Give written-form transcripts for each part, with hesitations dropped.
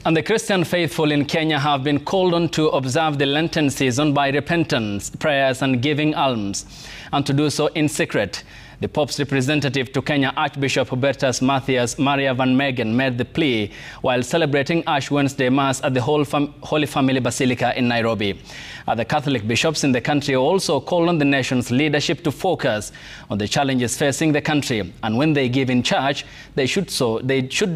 And the Christian faithful in Kenya have been called on to observe the Lenten season by repentance, prayers and giving alms, and to do so in secret. The Pope's representative to Kenya, Archbishop Hubertus Matheus Maria van Megen, made the plea while celebrating Ash Wednesday Mass at the Holy Family Basillica in Nairobi. Other Catholic bishops in the country also called on the nation's leadership to focus on the challenges facing the country, and when they give in church, they should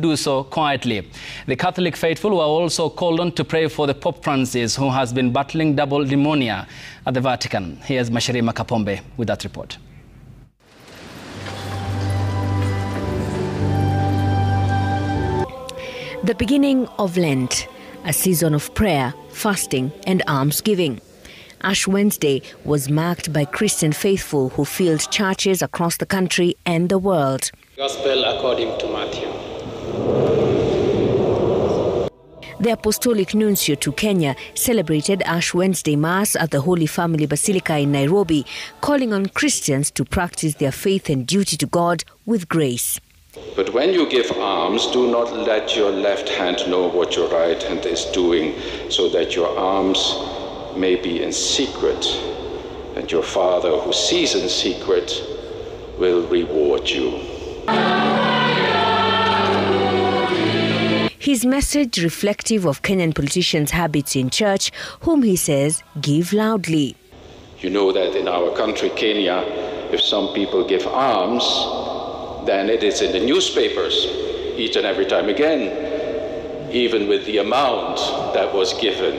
do so quietly. The Catholic faithful were also called on to pray for the Pope Francis, who has been battling double pneumonia at the Vatican. Here's Mashirima Kapombe with that report. The beginning of Lent, a season of prayer, fasting and almsgiving. Ash Wednesday was marked by Christian faithful who filled churches across the country and the world. Gospel according to Matthew. The Apostolic Nuncio to Kenya celebrated Ash Wednesday Mass at the Holy Family Basillica in Nairobi, calling on Christians to practice their faith and duty to God with grace. But when you give alms, do not let your left hand know what your right hand is doing, so that your alms may be in secret, and your Father who sees in secret will reward you. His message reflective of Kenyan politicians' habits in church, whom he says give loudly. You know that in our country, Kenya, if some people give alms, then it is in the newspapers each and every time again, even with the amount that was given.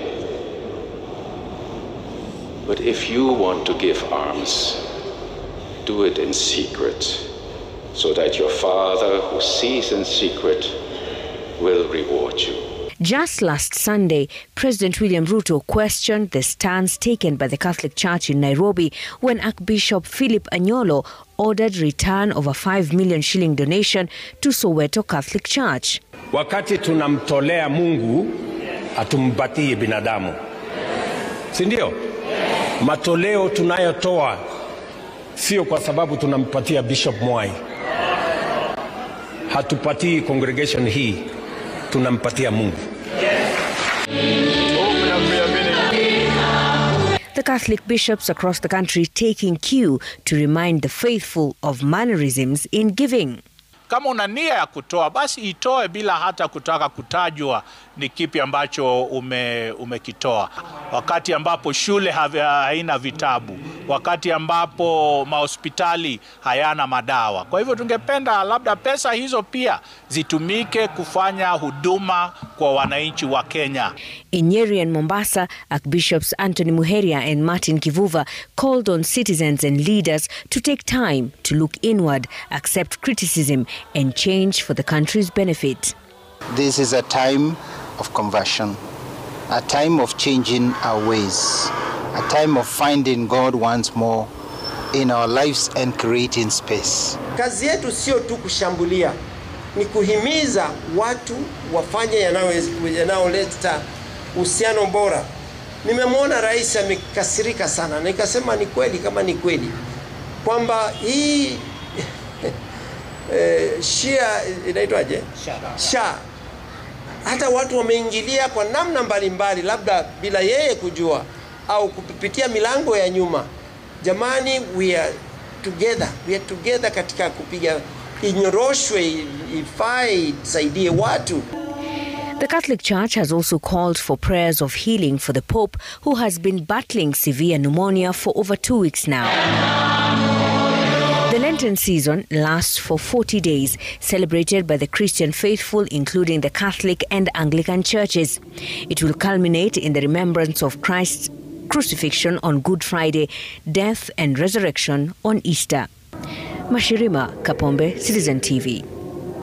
But if you want to give alms, do it in secret, so that your Father who sees in secret will reward you. Just last Sunday, President William Ruto questioned the stance taken by the Catholic Church in Nairobi when Archbishop Philip Anyolo ordered return of a 5 million shilling donation to Soweto Catholic Church. Wakati tunamtolea Mungu, atumpatie binadamu. Si ndio? Matoleo tunayotoa sio kwa sababu tunampatia Bishop Mwai. Hatupatii congregation hii, tunampatia Mungu. The Catholic bishops across the country taking cue to remind the faithful of mannerisms in giving. Kama una nia ya kutoa, basi itoe bila hata kutaka kutajwa ni kipi ambacho umekitoa. Wakati ambapo shule haina vitabu, wakati ambapo mahospitali hayana madawa. Kwa hivyo tungependa labda pesa hizo pia zitumike kufanya huduma kwa wananchi wa Kenya. In Nyeri and Mombasa, Archbishops Anthony Muheria and Martin Kivuva called on citizens and leaders to take time to look inward, accept criticism and change for the country's benefit. This is a time of conversion, a time of changing our ways, a time of finding God once more in our lives and creating space. Kazi yetu sio tu kushambulia, ni kuhimiza watu wafanye yanayoleta uhusiano bora. Nimemwona rais amekasirika sana, na nikasema ni kweli, kama ni kweli kwamba hii Shia inaitwaje? Sha. Hata watu wameingilia kwa namna mbalimbali, labda bila yeye kujua au kupitia milango ya nyuma. Jamani, we are together katika kupiga inyoroshwe ifai saidie watu. The Catholic Church has also called for prayers of healing for the Pope, who has been battling severe pneumonia for over 2 weeks now. The Lenten season lasts for 40 days, celebrated by the Christian faithful, including the Catholic and Anglican churches. It will culminate in the remembrance of Christ's crucifixion on Good Friday, death and resurrection on Easter. Mashirima Kapombe, Citizen TV.